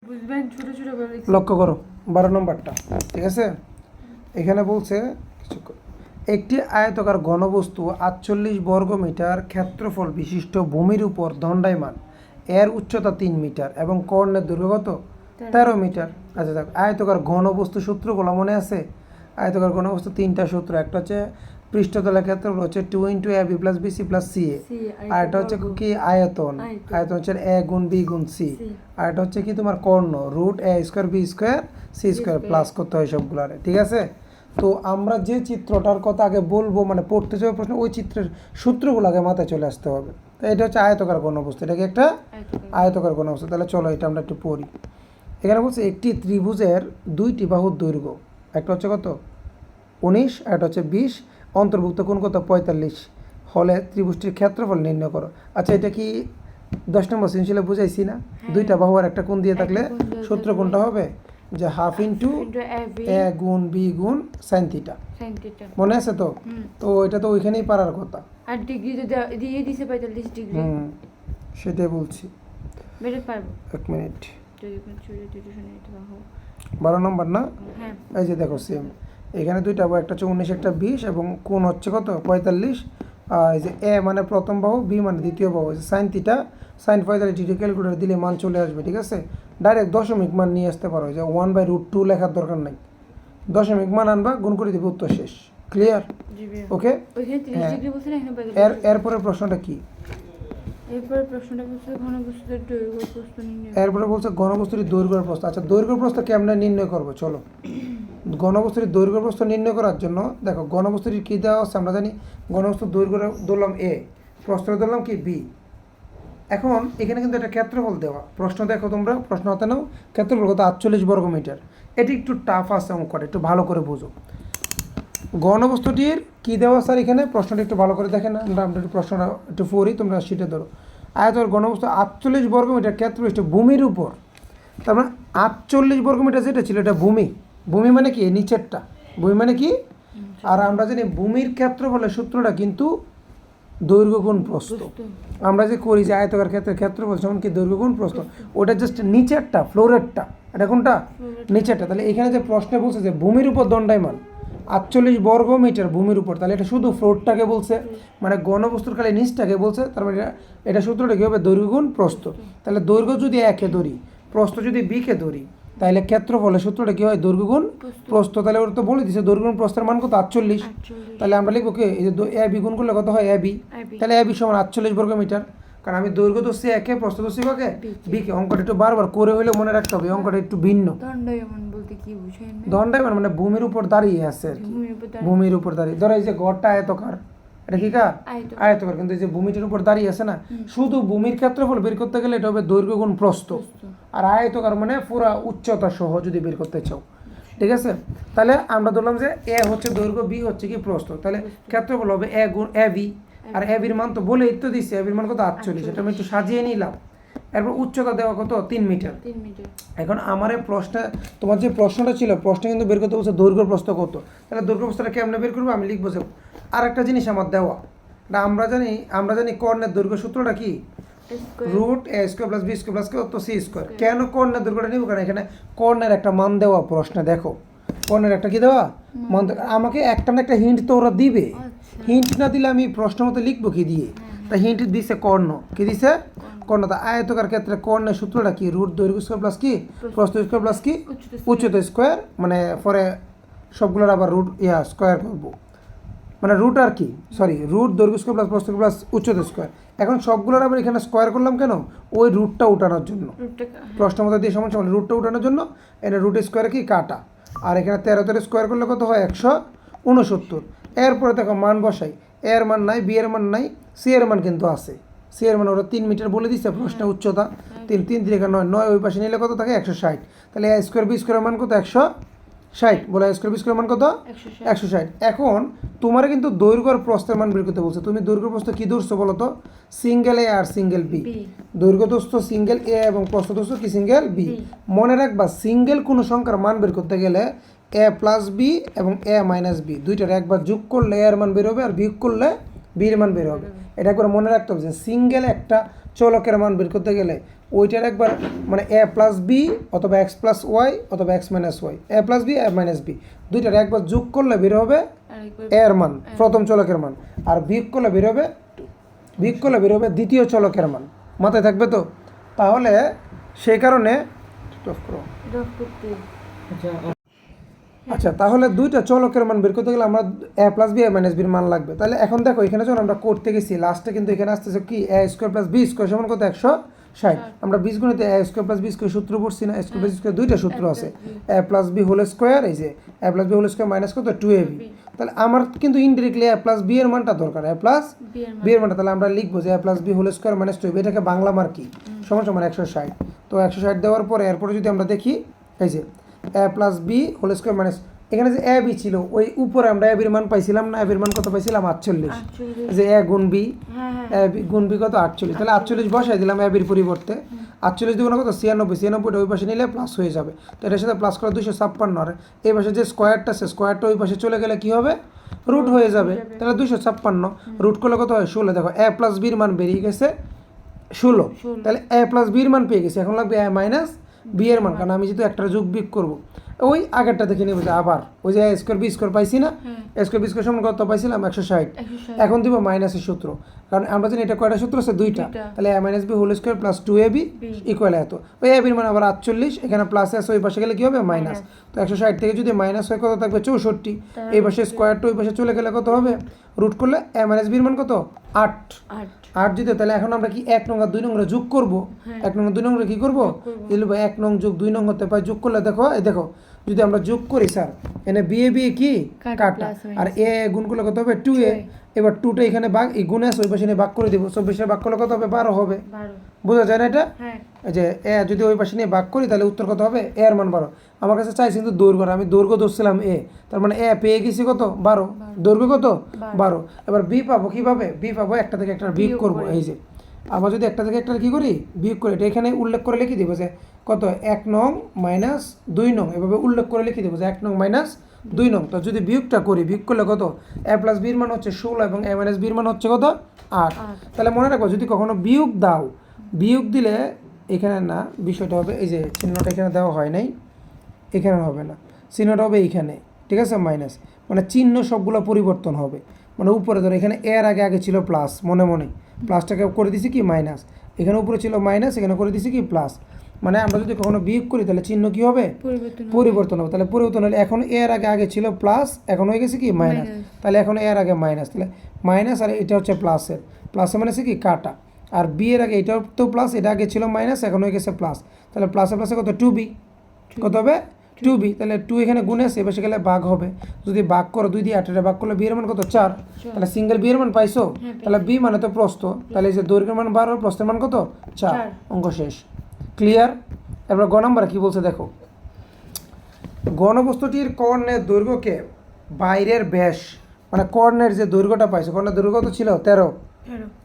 বুঝবেন ছোট ছোট করে লক্ষ্য করো 12 নম্বরটা, ঠিক আছে। এখানে বলছে একটি আয়তাকার ঘনবস্তু 48 বর্গমিটার ক্ষেত্রফল বিশিষ্ট ভূমির উপর দণ্ডায়মান, এর উচ্চতা 3 মিটার এবং কর্ণের দৈর্ঘ্য কত 13 মিটার। আচ্ছা দেখ, আয়তাকার ঘনবস্তু সূত্রগুলো মনে আছে? আয়তাকার ঘনবস্তু 3টা সূত্র, একটা হচ্ছে পৃষ্ঠতলের ক্ষেত্রফল হচ্ছে 2 × ab + bc + ca, আর এটা হচ্ছে কি আয়তন, আয়তন হচ্ছে a × b × c, আর এটা হচ্ছে কি তোমার কর্ণ √a² b² c² প্লাস করতে হয় সবগুলারে, ঠিক আছে। তো আমরা যে চিত্রটার কথা আগে বলবো, মানে পড়তে যাওয়ার প্রশ্ন, ওই চিত্রের সূত্রগুলো আগে মাথায় চলে আসতে হবে। তো এটা হচ্ছে আয়তাকার ঘনবস্তু, এটা কি একটা আয়তাকার ঘনবস্তু। তাহলে চলো এটা আমরা একটু পড়ি। এখানে বলছে একটি ত্রিভুজের 2টি বাহুর দৈর্ঘ্য, একটা হচ্ছে কত 19 আর একটা হচ্ছে 20, অন্তর্ভুক্ত কোণ কত 45 হলে ত্রিভুজটির ক্ষেত্রফল নির্ণয় করো। আচ্ছা, এটা কি 10 নম্বর সৃজনশীলে বুঝাইছি না? দুইটা বাহু আর একটা কোণ দিয়ে থাকলে সূত্র কোনটা হবে, যে হাফ ইন্টু a গুণ b গুণ sin θ। মনে আছে তো? তো এটা তো ওইখানেই পারার কথা। আর ডিগ্রি দিয়ে দিছে 45 ডিগ্রি। সেটাই বলছি। বের পারবো 1 মিনিট। যদি কোন চুরি দিতে শুনে এটা বাহু 12 নম্বর না? হ্যাঁ, এই যে দেখো সেম, এখানে দুইটা বাহু, একটা হচ্ছে 19 একটা 20 এবং কোণ হচ্ছে কত 45। এই যে এ মানে প্রথম বাহু, বি মানে দ্বিতীয় বাহু, sin θ sin 45 ডিগ্রি ক্যালকুলেটর দিলে মান চলে আসবে, ঠিক আছে। ডাইরেক্ট দশমিক মান নিয়ে আসতে পারো, যে 1/√2 লেখার দরকার নাই, দশমিক মান আনবা, গুণ করে দিবে, উত্তর শেষ। ক্লিয়ার? ওকে। ওইখানে 30 ডিগ্রি বলছেন, এখানে 45। এরপরের প্রশ্নটা কি? এরপরে প্রশ্নটা বলছে ঘনবস্তুর দৈর্ঘ্য প্রস্থ নির্ণয়। এরপরে বলছে ঘনবস্তুর দৈর্ঘ্য প্রস্থ। আচ্ছা, দৈর্ঘ্য প্রস্থ কেমনে নির্ণয় করবো চলো। ঘনবস্তুর দৈর্ঘ্য প্রস্থ নির্ণয় করার জন্য দেখো, ঘনবস্তুর কী দেওয়া আছে আমরা জানি, ঘনবস্তুর দৈর্ঘ্য ধরলাম a, প্রস্থ ধরলাম কি b। এখন এখানে কিন্তু একটা ক্ষেত্রফল দেওয়া, প্রশ্ন দেখো তোমরা, প্রশ্ন হাতে নাও, ক্ষেত্রফল কত 48 বর্গমিটার। এটি একটু টাফ আছে অঙ্কটা, একটু ভালো করে বুঝো। ঘনবস্তুটির কী দেওয়া স্যার এখানে, প্রশ্নটা একটু ভালো করে দেখেন, আমরা একটু প্রশ্নটা একটু পড়ি, তোমরা শিটে ধরো। আয়তন ঘনবস্তু 48 বর্গমিটার ক্ষেত্রবিষ্ট ভূমির উপর, তার মানে 48 বর্গমিটার যেটা ছিল এটা ভূমি। ভূমি মানে কি নিচেরটা, ভূমি মানে কি। আর আমরা জানি ভূমির ক্ষেত্রফলের সূত্রটা কিন্তু দৈর্ঘ্য গুণ প্রস্থ। আমরা যে করি যে আয়তকার ক্ষেত্রে ক্ষেত্রফল সমান কি দৈর্ঘ্য গুণ প্রস্থ, ওটা জাস্ট নিচেরটা, ফ্লোরেরটা, এটা কোনটা নিচেরটা। তাহলে এখানে যে প্রশ্নে বলছে যে ভূমির উপর দণ্ডায়মান 48 বর্গমিটার ভূমির উপর, তাহলে এটা শুধু ফ্লোরটাকে বলছে, মানে ঘনবস্তুর খালি নিচটাকে বলছে। তার মানে এটা সূত্রটা কী হবে, দৈর্ঘ্য গুণ প্রস্থ। তাহলে দৈর্ঘ্য যদি একে ধরি, প্রস্থ যদি বিকে ধরি, তাহলে ক্ষেত্রফলের সূত্রটা কী হয়, দৈর্ঘ্য গুণ প্রস্থ। তাহলে ওরা তো বলে দিচ্ছে দৈর্ঘ্য গুণ প্রস্থের মান কত 48। তাহলে আমরা লিখবো কি, এই যে এ বি গুণ করলে কত হয় এ বি। তাহলে এ বি সমান 48 বর্গমিটার, কারণ আমি দৈর্ঘ্য তো সে একে, প্রস্থ তো সে কাকে বিকে। অঙ্কটা একটু বারবার করে হইলে মনে রাখতে হবে, অঙ্কটা একটু ভিন্ন। দণ্ডায়মান বলতে কি বুঝেন? দণ্ডায়মান মানে ভূমির উপর দাঁড়িয়ে আছে আর কি, ভূমির উপর দাঁড়িয়ে। ধরো এই যে ঘরটা আয়তকার, এটা কি কা আয়তকার, কিন্তু এই যে ভূমিটির উপর দাঁড়িয়ে আছে না, শুধু ভূমির ক্ষেত্রফল বের করতে গেলে এটা হবে দৈর্ঘ্য গুণ প্রস্থ। আর আয়তকার মানে পুরা উচ্চতা সহ যদি বের করতে চাও, ঠিক আছে। তাহলে আমরা ধরলাম যে এ হচ্ছে দৈর্ঘ্য, বি হচ্ছে কি প্রস্থ, তাহলে ক্ষেত্রফল হবে এ গুণ এ বি। আর এ বির মান তো বলেই তো দিচ্ছে, এ বির মান কত 48, এটা আমি একটু সাজিয়ে নিলাম। এরপর উচ্চতা দেওয়া কত 3 মিটার। এখন আমার এই প্রশ্নে, তোমার যে প্রশ্নটা ছিল, প্রশ্নে কিন্তু বের করতে বলছে দৈর্ঘ্য প্রস্থ কত। তাহলে দৈর্ঘ্য প্রস্থটা কেমনে বের করবো, আমি লিখবো যে আর একটা জিনিস আমার দেওয়া, না আমরা জানি কর্ণের দৈর্ঘ্য সূত্রটা কি, √a² + b² + c²। কেন কর্ণের দৈর্ঘ্যটা নিব, কারণ এখানে কর্ণের একটা মান দেওয়া প্রশ্নে, দেখো কর্ণের একটা কি দেওয়া মান। আমাকে একটা না একটা হিন্ট তো ওরা দিবে, হিন্ট না দিলে আমি প্রশ্ন মতো লিখবো কি দিয়ে। তা হিন্ট দিছে কর্ণ, কি দিছে কর্ণ। তা আয়তকার ক্ষেত্রে কর্ণের সূত্রটা কি, √দৈর্ঘ্য² + কি প্রস্থ² + কি উচ্চতা স্কোয়ার, মানে পরে সবগুলোর আবার স্কোয়ার করবো, মানে রুট আর কি, সরি √দৈর্ঘ্য² + প্রস্থ² + উচ্চতা স্কোয়ার। এখন সবগুলোর আবার এখানে স্কোয়ার করলাম কেন, ওই রুটটা উঠানোর জন্য, প্রশ্ন মতো দিয়ে সমান সমান রুটটা উঠানোর জন্য। এখানে রুট স্কোয়ারে কি কাটা, আর এখানে 13 স্কোয়ার করলে কত হয় 169। এরপরে দেখো মান বসাই, এর মান নাই, বি এর মান নাই, সি এর মান কিন্তু আছে। সি এর মান ওরা 3 মিটার বলে দিচ্ছে প্রশ্নে, উচ্চতা 3, 3 3 9, ওই পাশে নিলে কত থাকে 160। তাহলে a² b² মান কত 160, বলে a² b² মান কত 160। এখন তোমার কিন্তু দৈর্ঘ্য আর প্রস্থের মান বের করতে বলছে। তুমি দৈর্ঘ্য প্রস্থ কি ধরছো বলো তো, সিঙ্গেল এ আর সিঙ্গেল বি। দৈর্ঘ্য দোস্ত সিঙ্গেল এ এবং প্রস্থ দোস্ত কি সিঙ্গেল বি। মনে রাখবা সিঙ্গেল কোনো সংখ্যার মান বের করতে গেলে a + b এবং a - b দুইটার একবার যোগ করলে এর মান বের হবে, আর বিয়োগ করলে বির মান বের হবে। এটা করে মনে রাখতে হবে যে সিঙ্গেল একটা চলকের মান বের করতে গেলে ওইটার একবার মানে এ প্লাস বি অথবা এক্স প্লাস ওয়াই অথবা x minus Y, A plus B A minus B, দুইটার একবার যোগ করলে বের হবে এর মান, প্রথম চলকের মান, আর বিয়োগ করলে বের হবে দ্বিতীয় চলকের মান। মাথায় থাকবে তো? তাহলে সেই কারণে আচ্ছা, তাহলে দুইটা চলকের মান বের করতে গেলে আমরা এ প্লাস বি এ মাইনাস বির মান লাগবে। তাহলে এখন দেখো এখানে যখন আমরা করতে গেছি লাস্টে কিন্তু এখানে আসতেছে কি a square plus b square সমান কত 160। আমরা বীজগণিতে a square plus b square সূত্র পড়ছি না? A square plus b square দুইটা সূত্র আছে, a plus b whole square, এই যে a plus b whole square minus কত 2ab। তাহলে আমার কিন্তু ইনডিরেক্টলি এ প্লাস বি এর মানটা দরকার, এ প্লাস বি এর মানটা। তাহলে আমরা লিখবো যে a plus b whole square minus 2ab, এটাকে বাংলা মার কি সমান সমান 160। তো 160 দেওয়ার পরে এরপরে যদি আমরা দেখি এই যে a plus b whole square minus, এখানে যে এ বি ছিল ওই উপরে আমরা এ বির মান পাইছিলাম না? এ বির মান কত পাইছিলাম? 48। যে এ গুণ বি, এ বি গুণ বি কত 48। তাহলে 48 বসাই দিলাম এ বির পরিবর্তে। 48 দুগুণ কত 96, 96টা ওই পাশে নিলে প্লাস হয়ে যাবে। তো এটার সাথে প্লাস করে 256, আর এই পাশে যে স্কোয়ারটা আছে স্কোয়ারটা ওই পাশে চলে গেলে কি হবে? রুট হয়ে যাবে। তাহলে 256 রুট করলে কত হয়? 16। দেখো এ প্লাস বির মান বেরিয়ে গেছে 16। তাহলে এ প্লাস বির মান পেয়ে গেছি, এখন লাগবে এ মাইনাস বি এর মান, কারণ আমি যেহেতু একটা যোগ বিয়োগ করবো। ওই আগেরটা দেখে নেবো যে আবার ওই যে এ স্কোয়ার বি স্কোয়ার পাইছি না? এ স্কোয়ার বি স্কোয়ার সমান কত পাইছিলাম? 160। এখন দিব মাইনাসের সূত্র, কারণ আমরা জানি এটা কয়টা সূত্র আছে? দুইটা। তাহলে a minus b whole square plus 2ab equal এত। ওই এ বির মান আবার 48, এখানে প্লাস আছে, ওই পাশে গেলে কি হবে? মাইনাস। তো 160 থেকে যদি মাইনাস হয় কত থাকবে? 64। এই পাশে স্কোয়ারটা ওই পাশে চলে গেলে কত হবে? রুট করলে এ মাইনাস বির মান কত? 8 যদি। তাহলে এখন আমরা কি 1 নং আর 2 নং যোগ করবো? 1 নং আর 2 নং কি করবো? দিলু ভাই 1 নং যোগ 2 নং হতে পারে, যোগ করলে দেখো এই দেখো যদি আমরা যোগ করি স্যার, এনে বি এ কি কাটা, আর এ গুণ করলে কত হবে? 2a। এবার 2টা এখানে ভাগ, এই গুণে আছে ওই পাশে নিয়ে ভাগ করে দিব, 24 ভাগ করলে কত হবে? 12 হবে। বোঝা যায় না এটা? যে এ যদি ওই পাশে নিয়ে ভাগ করি তাহলে উত্তর কত হবে? এ এর মান 12। আমার কাছে চাইছি কিন্তু দৈর্ঘ্য, আমি দৈর্ঘ্য ধরছিলাম এ, তার মানে এ পেয়ে গেছি কত? 12। দৈর্ঘ্য কত? 12। এবার বি পাবো কিভাবে? বি পাবো একটা থেকে একটা বিয়োগ করবো। এই যে আবার যদি একটা থেকে একটা কি করি? বিয়োগ করি। এটা এখানে উল্লেখ করে লিখে দিব যে কত? 1 নং মাইনাস 2 নং, এভাবে উল্লেখ করে লিখে দেবো যে 1 নং মাইনাস 2 নং। তো যদি বিয়োগটা করি, বিয়োগ করলে কত? এ প্লাস বির মান হচ্ছে 16 এবং এ মাইনাস বির মান হচ্ছে কত? 8। তাহলে মনে রাখো যদি কখনো বিয়োগ দাও, বিয়োগ দিলে এখানে না, বিষয়টা হবে এই যে চিহ্নটা এখানে দেওয়া হয় নাই, এখানে হবে না, চিহ্নটা হবে এইখানে, ঠিক আছে? মাইনাস মানে চিহ্ন সবগুলো পরিবর্তন হবে। মানে উপরে ধরো এখানে এর আগে ছিল প্লাস, মনে মনে প্লাসটাকে করে দিছি কি মাইনাস, এখানে উপরে ছিল মাইনাস, এখানে করে দিছি কি প্লাস। মানে আমরা যদি কখনো বিয়োগ করি তাহলে চিহ্ন কি হবে? পরিবর্তন হবে। তাহলে পরিবর্তন হলে এখন এর আগে ছিল প্লাস, এখন হয়ে গেছে কি মাইনাস। তাহলে এখন এর আগে মাইনাস, তাহলে মাইনাস, আর এটা হচ্ছে প্লাসের মানে কি কাটা। আর বি এর আগে এটাও তো প্লাস, এটা আগে ছিল মাইনাস, এখন হয়ে গেছে প্লাস। তাহলে প্লাসে প্লাসে কত? 2b। কত হবে? 2b। তাহলে 2 এখানে গুণে আছে, এবার গেলে ভাগ হবে। যদি ভাগ করো 2 দিয়ে 8 ভাগ করলে বি এর মান কত? 4। তাহলে সিঙ্গেল বি এর মান পাইছো? তাহলে বি মানে তো প্রস্থ, তাহলে এই যে দৈর্ঘ্যের মান 12, প্রস্থের মান কত? 4। অঙ্ক শেষ। ক্লিয়ার? এবার গ নাম্বার কি বলছে দেখো, ঘনবস্তুটির কর্ণের দৈর্ঘ্যকে বাইরের ব্যাস, মানে কর্ণের যে দৈর্ঘ্যটা পাইছো, কর্ণের দৈর্ঘ্য কত ছিল?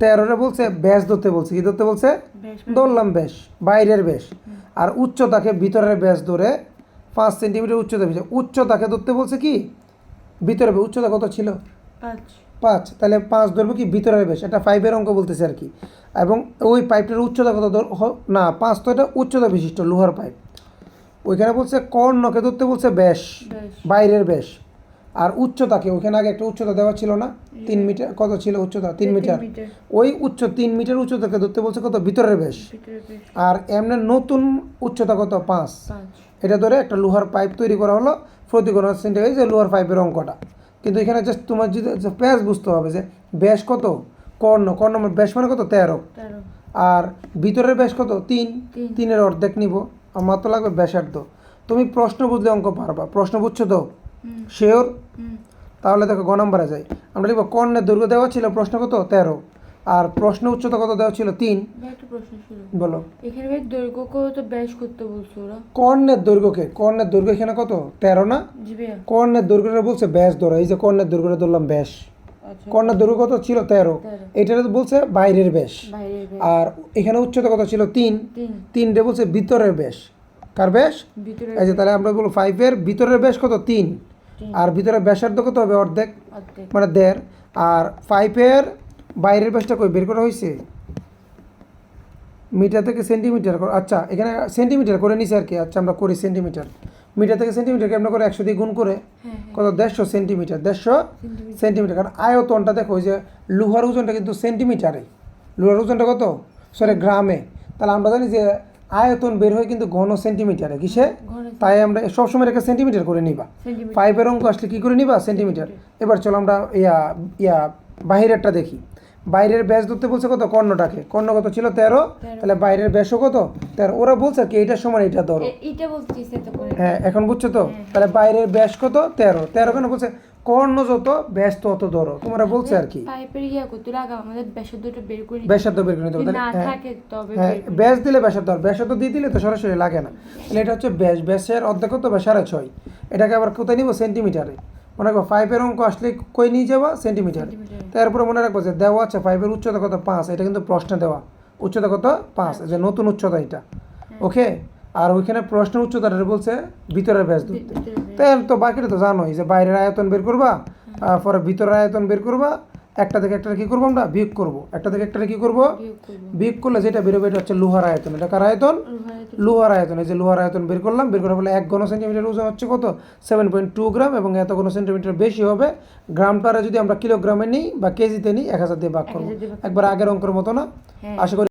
13 বলছে ব্যাস ধরতে বলছে। কি ধরতে বলছে? ধরলাম ব্যাস, বাইরের ব্যাস। আর উচ্চতাকে ভিতরের ব্যাস ধরে 5 সেন্টিমিটার উচ্চতা, উচ্চতাকে ধরতে বলছে কি? ভিতরে। উচ্চতা কত ছিল? 5। তাহলে 5 ধরবো কি? ভিতরের ব্যাস। এটা 5-এর অঙ্ক বলতেছে আর কি। এবং ওই পাইপটার উচ্চতা কত? না 5 তো এটা উচ্চতা বিশিষ্ট লোহার পাইপ। ওইখানে বলছে কর্ণকে ধরতে বলছে ব্যাস, বাইরের ব্যাস। আর উচ্চতাকে, ওইখানে আগে একটা উচ্চতা দেওয়া ছিল না? 3 মিটার। কত ছিল উচ্চতা? 3 মিটার। ওই 3 মিটার উচ্চতাকে ধরতে বলছে কত? ভিতরের ব্যাস। আর এমনি নতুন উচ্চতা কত? 5। এটা ধরে একটা লোহার পাইপ তৈরি করা হলো, প্রতি ঘন সেন্টিমিটার, যে লোহার পাইপের অঙ্কটা। কিন্তু এখানে জাস্ট তোমার যদি ব্যাস বুঝতে হবে যে ব্যাস কত? কর্ণ ব্যাস মানে কত? 13। আর ভিতরের ব্যাস কত? 3। 3-এর অর্ধেক নিব, আমার তো লাগবে ব্যাসার্ধ। তুমি প্রশ্ন বুঝলে অঙ্ক পারবা। প্রশ্ন বুঝছো তো? শিওর? তাহলে দেখো গ নম্বরে যাই। আমরা লিখবো কর্ণের দৈর্ঘ্য দেওয়া ছিল প্রশ্ন কত? 13। আর প্রশ্ন উচ্চতা কত দেওয়া ছিল? 3। একটা প্রশ্ন ছিল, বলো। এখানে ভাই দৈর্ঘ্যকে তো ব্যাস করতে বলছো ওরা। কর্ণের দৈর্ঘ্য এখানে কত? 13 না? জি ভাইয়া। কর্ণের দৈর্ঘ্যটা বলছে ব্যাস ধরো, এই যে কর্ণের দৈর্ঘ্যটা ধরলাম ব্যাস। কর্ণের দৈর্ঘ্য কত ছিল? 13। এটা বলছে বাইরের ব্যাস। আর এখানে উচ্চতা কত ছিল? 3। 3 বলছে ভিতরের ব্যাস। কার ব্যাস? এই যে তাহলে আমরা বলবো 5-এর ভিতরের ব্যাস কত? 3। আর ভিতরের ব্যাসার্ধ কত হবে? অর্ধেক, মানে 1.5। আর 5-এর বাইরের ব্যাসটা কই বের করা হয়েছে? মিটার থেকে সেন্টিমিটার আচ্ছা এখানে সেন্টিমিটার করে নিছি আর কি। আচ্ছা আমরা করি সেন্টিমিটার, মিটার থেকে সেন্টিমিটার কেমন করে 100 দিয়ে গুণ করে কত 150 সেন্টিমিটার, 150 সেন্টিমিটার। কারণ আয়তনটা দেখো ওই যে লোহার ওজনটা কিন্তু সেন্টিমিটারে, লোহার ওজনটা কত সরি গ্রামে, তাহলে আমরা জানি যে আয়তন বের হয় কিন্তু ঘন সেন্টিমিটারে, কিসে? তাই আমরা সবসময় একটা সেন্টিমিটার করে নিবা। পাইপের অঙ্ক আসলে কী করে নিবা? সেন্টিমিটার। এবার চলো আমরা বাহিরেরটা দেখি। বাইরের ব্যাস ধরতে বলছে কত? কর্ণটাকে, কর্ণ কত ছিল 13, তাহলে বাইরের ব্যাসও কত 13। ওরা বলছে কি এইটার সমান এইটা ধরো, হ্যাঁ এখন বুঝছো তো? তাহলে বাইরের ব্যাস কত 13, 13 কেন বলছে? কর্ণ যত ব্যাস তত ধরো, তোমরা বলছে আর কি ব্যাসার্ধ বের করে নিতে হবে। হ্যাঁ ব্যাস দিলে ব্যাসার্ধ, ব্যাসার্ধ দিয়ে দিলে তো সরাসরি লাগে না। তাহলে এটা হচ্ছে ব্যাস, ব্যাসের অর্ধেক কত? 6.5। এটাকে আবার কোথায় নিব? সেন্টিমিটারে। মনে রাখবো পাইপের অঙ্ক আসলে কই নিয়ে যাবা? সেন্টিমিটার। তারপরে মনে রাখবো যে দেওয়া আছে পাইপের উচ্চতা কত? 5। এটা কিন্তু প্রশ্নে দেওয়া, উচ্চতা কত? 5, এই যে নতুন উচ্চতা এটা, ওকে। আর ওইখানে প্রশ্নের উচ্চতাটা বলছে ভিতরের ব্যাস ধরতে। তাই তো বাকিটা তো জানোই যে বাইরের আয়তন বের করবা, পরে ভিতরের আয়তন বের করবা, একটা থেকে একটা কী করবো আমরা? বিয়োগ করবো। একটা থেকে একটা কী করবো? বিয়োগ করলে যেটা বেরোবে এটা হচ্ছে লোহার আয়তন। এটা কার আয়তন? লোহার আয়তন। এই যে লোহার আয়তন বের করলাম, বের করার ফলে 1 ঘন সেন্টিমিটার ওজন হচ্ছে কত? 7.2 গ্রাম, এবং এত ঘন সেন্টিমিটার বেশি হবে। গ্রামটারে যদি আমরা কিলোগ্রামে নিই বা কেজিতে নিই 1000 দিয়ে ভাগ করবো। একবার আগের অঙ্কের মতো না? আশা করি